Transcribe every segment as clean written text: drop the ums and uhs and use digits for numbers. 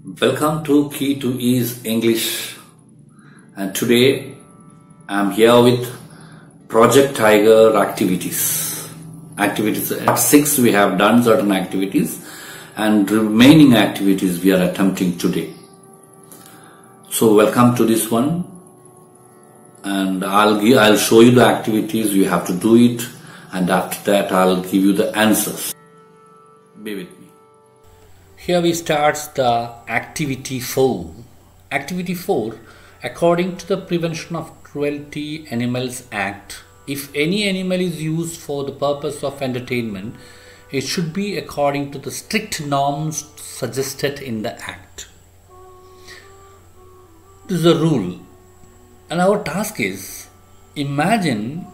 Welcome to Key to Ease English, and today I am here with Project Tiger activities. At 6 we have done certain activities and remaining activities we are attempting today. So welcome to this one, and I'll show you the activities, you have to do it, and after that I'll give you the answers. Be with me. Here we start the activity 4. Activity 4, according to the Prevention of Cruelty Animals Act, if any animal is used for the purpose of entertainment, it should be according to the strict norms suggested in the Act. This is a rule, and our task is, imagine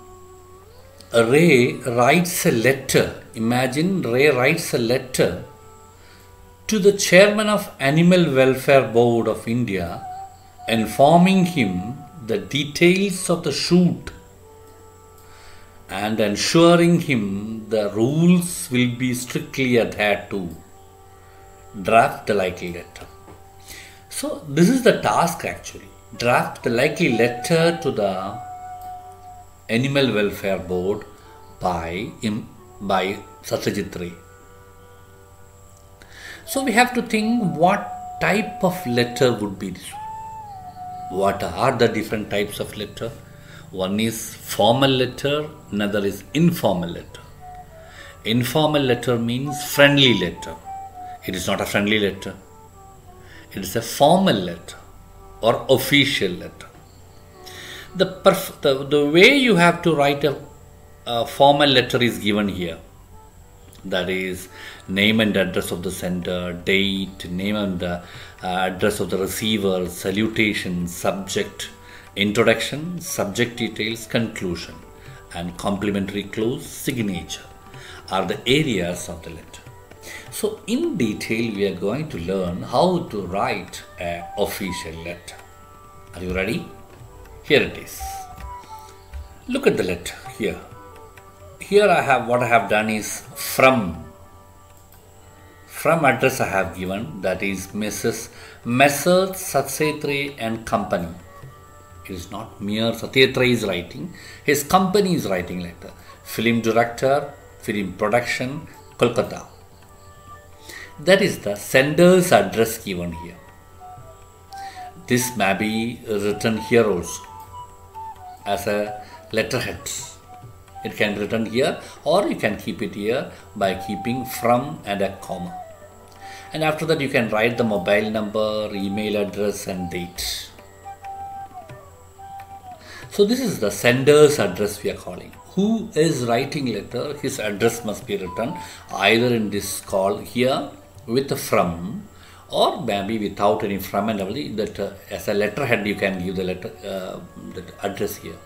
Ray writes a letter. Imagine Ray writes a letter to the chairman of Animal Welfare Board of India, informing him the details of the shoot and ensuring him the rules will be strictly adhered to. Draft the likely letter. So this is the task actually. Draft the likely letter to the Animal Welfare Board by Satyajit Ray. So we have to think what type of letter would be this. What are the different types of letter? One is formal letter, another is informal letter. Informal letter means friendly letter. It is not a friendly letter. It is a formal letter or official letter. The way you have to write a formal letter is given here. That is name and address of the sender, date, name and address of the receiver, salutation, subject, introduction, subject details, conclusion, and complimentary clause, signature are the areas of the letter. So in detail we are going to learn how to write an official letter. Are you ready? Here it is. Look at the letter here. Here what I have done is from address I have given, that is Messrs. Satyajit Ray and Company. It is not mere Satyajit Ray is writing, his company is writing letter. Film director, film production, Kolkata. That is the sender's address given here. This may be written here also as a letterhead. It can be written here, or you can keep it here by keeping from and a comma. And after that you can write the mobile number, email address and date. So this is the sender's address we are calling. Who is writing letter, his address must be written either in this call here with a from, or maybe without any from and only that as a letterhead you can give the letter the address here.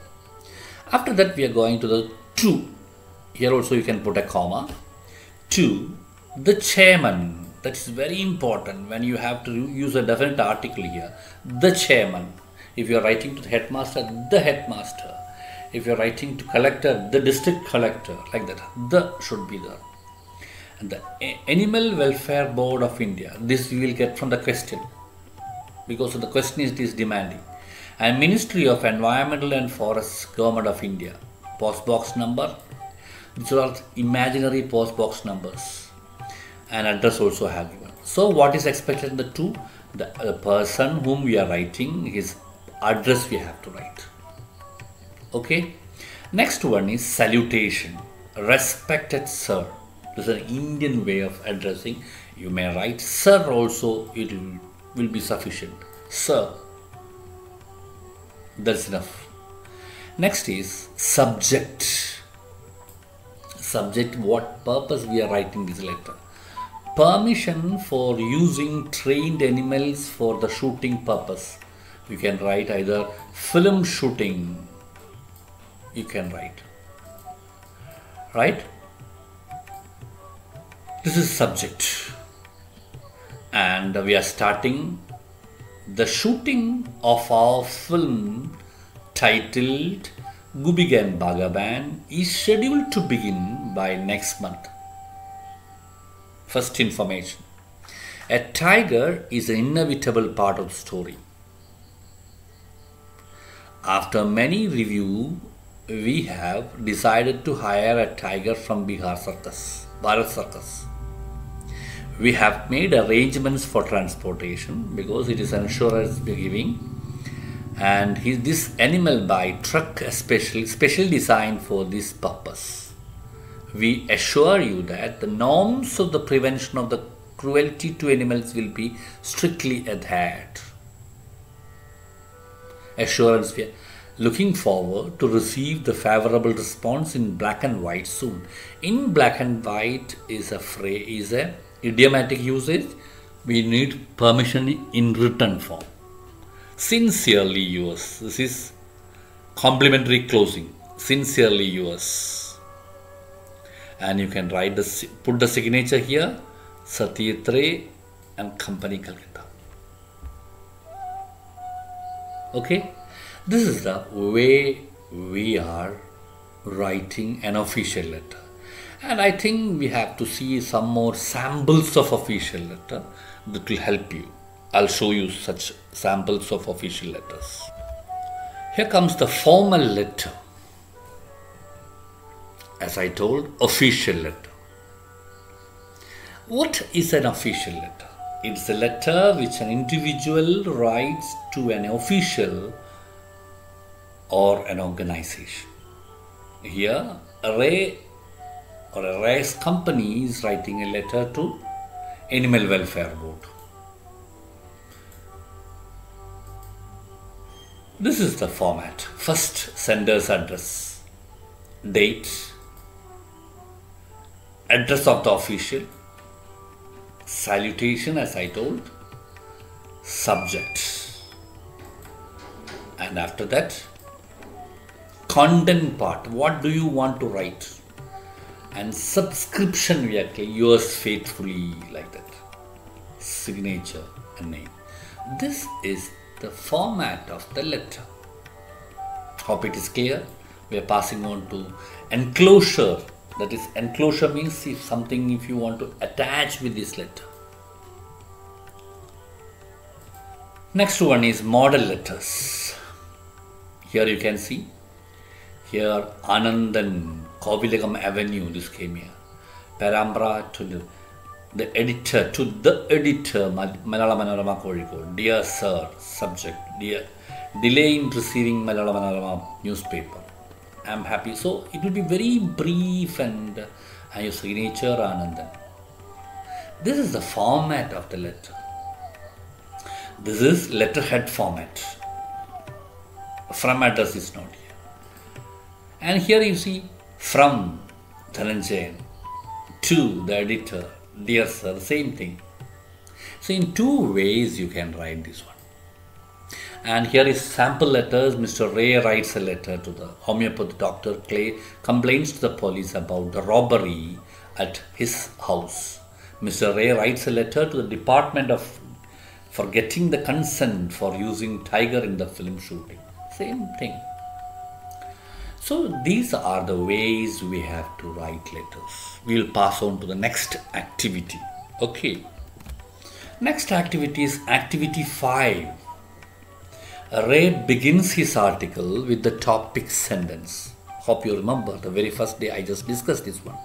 After that we are going to the to. Here also you can put a comma. To the chairman. That is very important when you have to use a definite article here. The chairman. If you are writing to the headmaster, the headmaster. If you are writing to collector, the district collector. Like that. The should be there. And the Animal Welfare Board of India. This you will get from the question. Because of the question is demanding. And Ministry of Environmental and Forests, Government of India. Post box number. These are imaginary post box numbers. And address also have given. So what is expected in the two? The person whom we are writing, his address we have to write. Okay. Next one is salutation. Respected sir. This is an Indian way of addressing. You may write sir also, it will be sufficient. Sir. That's enough. Next is subject. Subject, what purpose we are writing this letter. Permission for using trained animals for the shooting purpose. You can write either film shooting. You can write. Right? This is subject. And we are starting the shooting of our film titled Goobigan Bagaban is scheduled to begin by next month. First information. A tiger is an inevitable part of the story. After many reviews, we have decided to hire a tiger from Bharat Circus. We have made arrangements for transportation because it is insurance we are giving, and this animal by truck specially designed for this purpose. We assure you that the norms of the prevention of the cruelty to animals will be strictly adhered. Assurance, we are looking forward to receive the favorable response in black and white soon. In black and white is a idiomatic usage. We need permission in written form. Sincerely yours. This is complimentary closing. Sincerely yours. And you can put the signature here, Satyajit Ray and Company, Calcutta. Okay, this is the way we are writing an official letter. And I think we have to see some more samples of official letter that will help you. I'll show you such samples of official letters. Here comes the formal letter. As I told, official letter. What is an official letter? It's a letter which an individual writes to an official or an organization. Here, a race company is writing a letter to Animal Welfare Board. This is the format. First, sender's address, date, address of the official, salutation as I told, subject, and after that, content part. What do you want to write? And subscription, yours faithfully, like that. Signature and name. This is the format of the letter. Hope it is clear. We are passing on to enclosure. That is, enclosure means if you want to attach with this letter. Next one is model letters. Here you can see. Here Anandan, Kovilagam Avenue, this came here. Perambra to the editor, Malayalam Manorama Kozhikode. Dear Sir, subject, dear, delay in receiving Malayalam Manorama newspaper. I am happy. So it will be very brief and your signature Anandan. This is the format of the letter. This is letterhead format. From address is not here. And here you see from Dhananjayan to the editor, dear sir, same thing. So in two ways you can write this one. And here is sample letters. Mr. Ray writes a letter to the homeopathy doctor. Clay complains to the police about the robbery at his house. Mr. Ray writes a letter to the department for getting the consent for using tiger in the film shooting. Same thing. So these are the ways we have to write letters. We will pass on to the next activity. Okay. Next activity is activity 5. Ray begins his article with the topic sentence. Hope you remember the very first day I just discussed this one.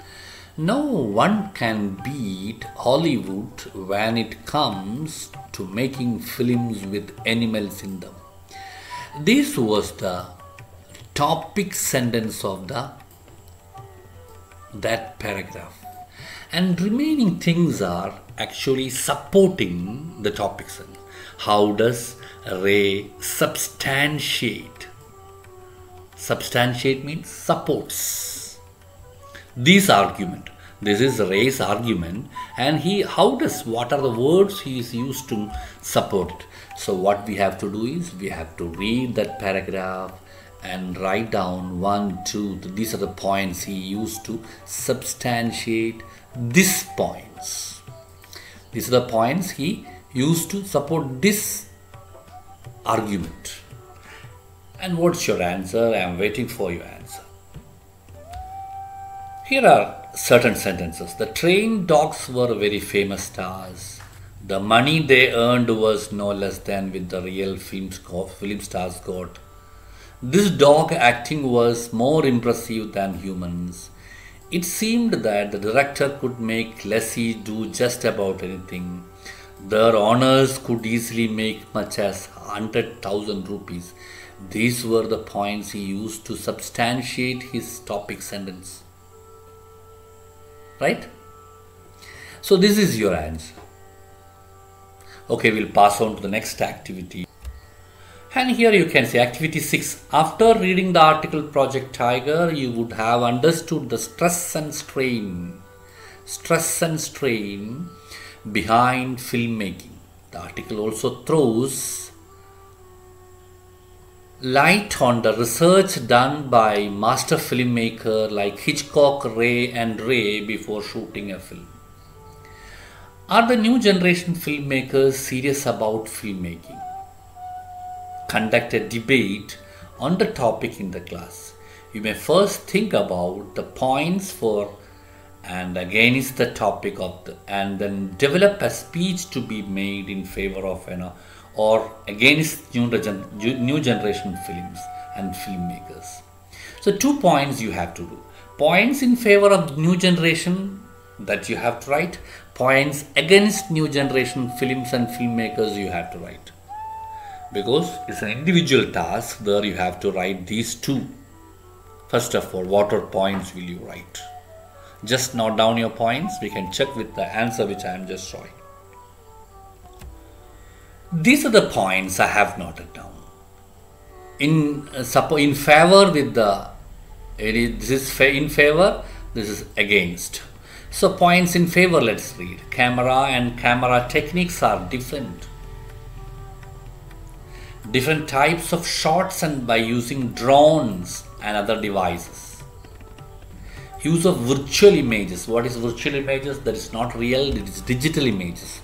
No one can beat Hollywood when it comes to making films with animals in them. This was the topic sentence of that paragraph. And remaining things are actually supporting the topic sentence. How does Ray substantiate? Substantiate means supports this argument. This is Ray's argument, and what are the words he is used to support it. So what we have to do is we have to read that paragraph and write down 1, 2, these are the points he used to substantiate these points. These are the points he used to support this argument. And what's your answer? I am waiting for your answer. Here are certain sentences. The trained dogs were very famous stars. The money they earned was no less than with the real film stars got. This dog acting was more impressive than humans. It seemed that the director could make Lassie do just about anything. Their owners could easily make much as 100,000 rupees. These were the points he used to substantiate his topic sentence. Right? So this is your answer. Okay, we'll pass on to the next activity. And here you can see activity 6. After reading the article Project Tiger, you would have understood the stress and strain behind filmmaking. The article also throws light on the research done by master filmmaker like Hitchcock, Ray and Ray before shooting a film. Are the new generation filmmakers serious about filmmaking? Conduct a debate on the topic in the class. You may first think about the points for and against the topic and then develop a speech to be made in favor of or against new generation films and filmmakers. So 2 points you have to do. Points in favor of new generation that you have to write. Points against new generation films and filmmakers you have to write. Because it's an individual task where you have to write these 2. First of all, what are points will you write? Just note down your points. We can check with the answer which I am just showing. These are the points I have noted down. In favor with the, this is in favor, this is against. So points in favor, let's read. Camera and camera techniques are different. Different types of shots and by using drones and other devices. Use of virtual images. What is virtual images? That is not real, it is digital images.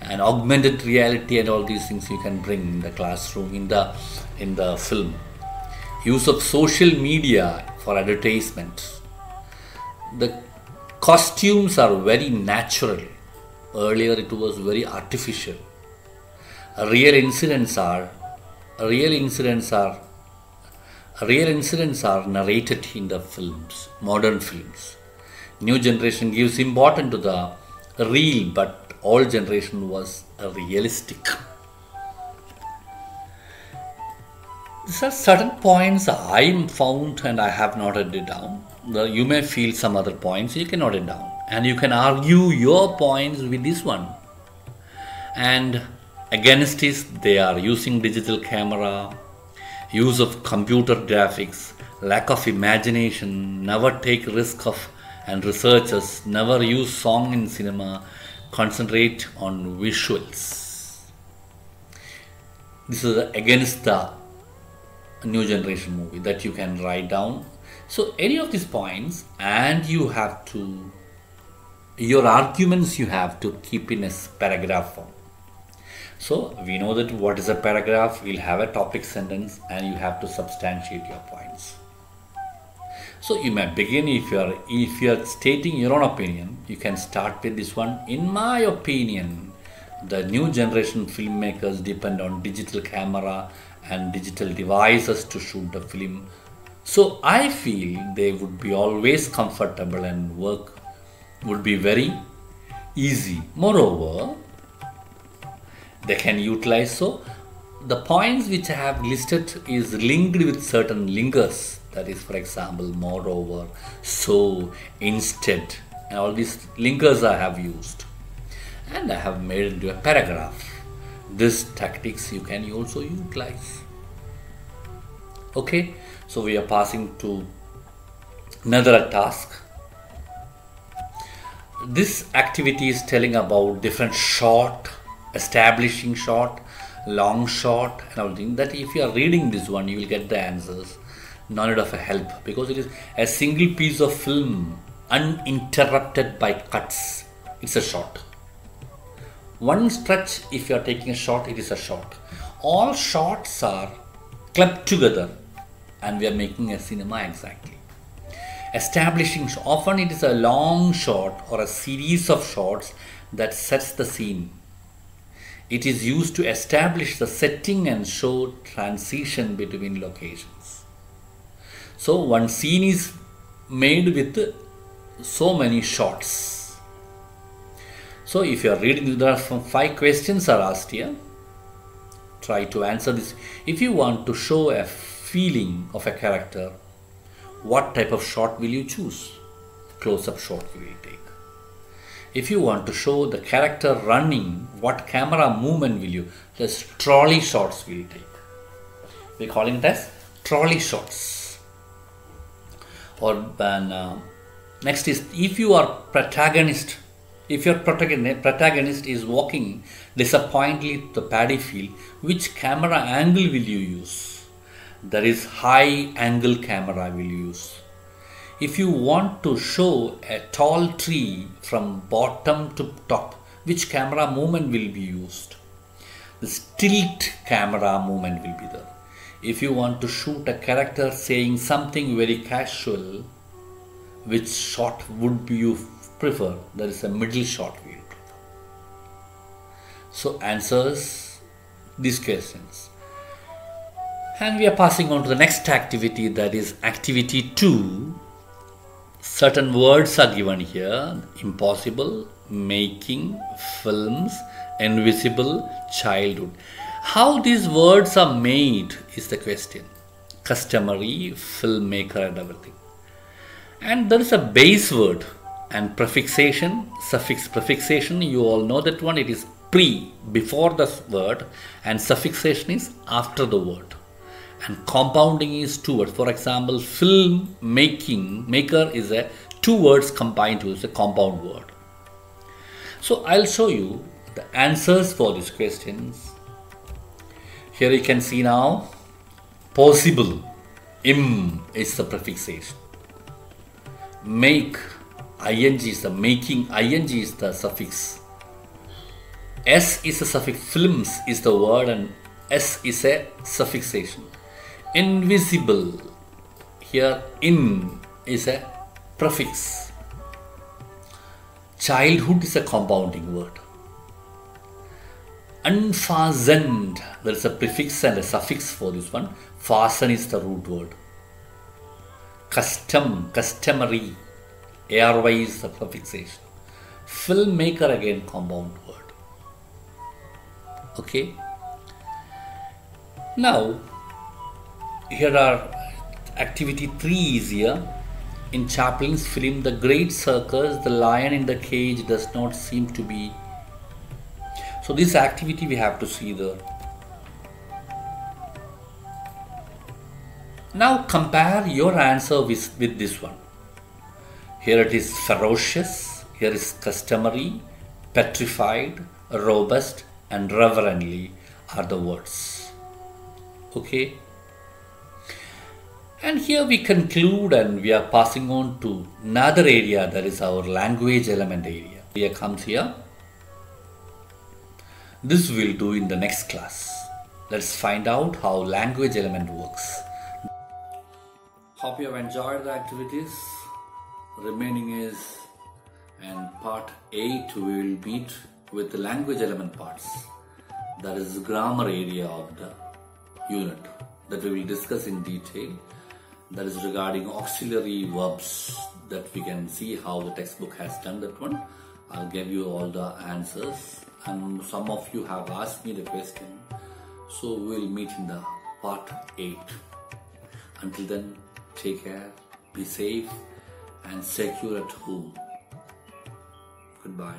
And augmented reality and all these things you can bring in the classroom, in the film. Use of social media for advertisement. The costumes are very natural. Earlier it was very artificial. Real incidents are narrated in the films, modern films. New generation gives importance to the real, but old generation was realistic. These are certain points I found and I have noted it down. You may feel some other points, you can note it down. And you can argue your points with this one. And against this, they are using digital camera, use of computer graphics, lack of imagination, never take risk of, and researchers never use song in cinema, concentrate on visuals. This is against the new generation movie that you can write down. So any of these points, and you have to, your arguments you have to keep in a paragraph form. So we know that what is a paragraph, we'll have a topic sentence and you have to substantiate your points. So you may begin, if you are stating your own opinion, you can start with this one. In my opinion, the new generation filmmakers depend on digital camera and digital devices to shoot the film. So I feel they would be always comfortable and work would be very easy. Moreover, they can utilize. So the points which I have listed is linked with certain linkers. That is, for example, moreover, so, instead, and all these linkers I have used. And I have made it into a paragraph. These tactics you can also utilize. Okay, so we are passing to another task. This activity is telling about different shot, establishing shot, long shot, and all things. That if you are reading this one, you will get the answers. No need of a help, because it is a single piece of film uninterrupted by cuts. It's a shot. One stretch, if you are taking a shot, it is a shot. All shots are clubbed together and we are making a cinema exactly. Establishing, often it is a long shot or a series of shots that sets the scene. It is used to establish the setting and show transition between locations. So one scene is made with so many shots. So if you are reading, there are 5 questions are asked here. Try to answer this. If you want to show a feeling of a character, what type of shot will you choose? Close-up shot you will take. If you want to show the character running, what camera movement will you? Just trolley shots will you take. We are calling it as trolley shots. Or next is, if you are protagonist, if your protagonist is walking disappointingly to the paddy field, which camera angle will you use? There is high angle camera will you use. If you want to show a tall tree from bottom to top, which camera movement will be used? The tilt camera movement will be there. If you want to shoot a character saying something very casual, which shot would you prefer? There is a middle shot we will prefer. So answers these questions. And we are passing on to the next activity, that is activity 2. Certain words are given here: impossible, making, films, invisible, childhood. How these words are made is the question. Customary, filmmaker and everything. And there is a base word and prefixation, suffix prefixation. You all know that one. It is before the word, and suffixation is after the word. And compounding is 2 words. For example, film maker is a 2 words combined to is a compound word. So I'll show you the answers for these questions. Here you can see now, possible, is the prefixation. Make, ing is the making, ing is the suffix. S is the suffix, films is the word, and S is a suffixation. Invisible, here in is a prefix. Childhood is a compounding word. Unfastened, there is a prefix and a suffix for this one. Fasten is the root word. Custom, customary, ARY is the prefixation. Filmmaker, again compound word. Okay. Now, here are activity 3 is here. In Chaplin's film The Great Circus, the lion in the cage does not seem to be. So this activity we have to see there. Now compare your answer with this one. Here it is ferocious, here is customary, petrified, robust and reverently are the words. Okay. And here we conclude and we are passing on to another area, that is our language element area. Here comes here. This we'll do in the next class. Let's find out how language element works. Hope you have enjoyed the activities. Remaining is in part 8 we will meet with the language element parts. That is the grammar area of the unit that we will discuss in detail. That is regarding auxiliary verbs, that we can see how the textbook has done that one. I'll give you all the answers, and some of you have asked me the question. So we'll meet in the part 8. Until then, take care, be safe and secure at home. Goodbye.